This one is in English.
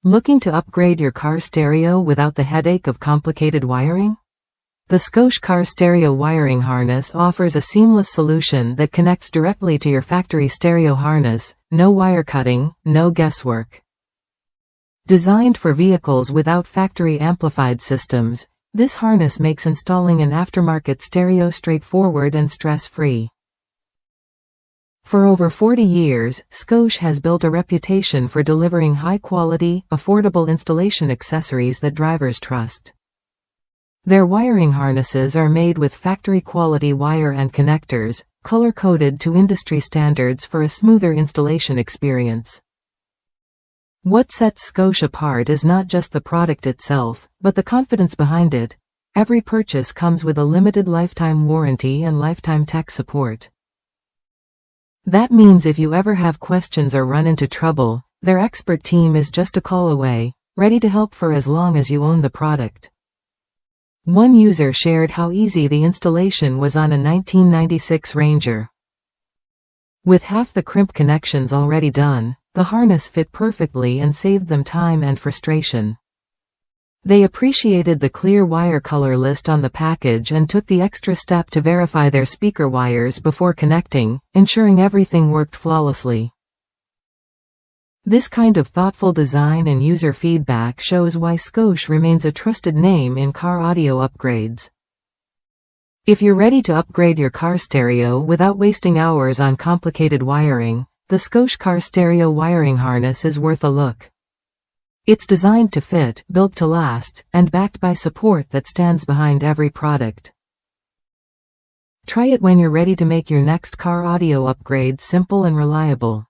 Looking to upgrade your car stereo without the headache of complicated wiring? The Scosche car stereo wiring harness offers a seamless solution that connects directly to your factory stereo harness, no wire cutting, no guesswork. Designed for vehicles without factory amplified systems, this harness makes installing an aftermarket stereo straightforward and stress-free. For over 40 years, Scosche has built a reputation for delivering high-quality, affordable installation accessories that drivers trust. Their wiring harnesses are made with factory-quality wire and connectors, color-coded to industry standards for a smoother installation experience. What sets Scosche apart is not just the product itself, but the confidence behind it. Every purchase comes with a limited lifetime warranty and lifetime tech support. That means if you ever have questions or run into trouble, their expert team is just a call away, ready to help for as long as you own the product. One user shared how easy the installation was on a 1996 Ranger. With half the crimp connections already done, the harness fit perfectly and saved them time and frustration. They appreciated the clear wire color list on the package and took the extra step to verify their speaker wires before connecting, ensuring everything worked flawlessly. This kind of thoughtful design and user feedback shows why Scosche remains a trusted name in car audio upgrades. If you're ready to upgrade your car stereo without wasting hours on complicated wiring, the Scosche car stereo wiring harness is worth a look. It's designed to fit, built to last, and backed by support that stands behind every product. Try it when you're ready to make your next car audio upgrade simple and reliable.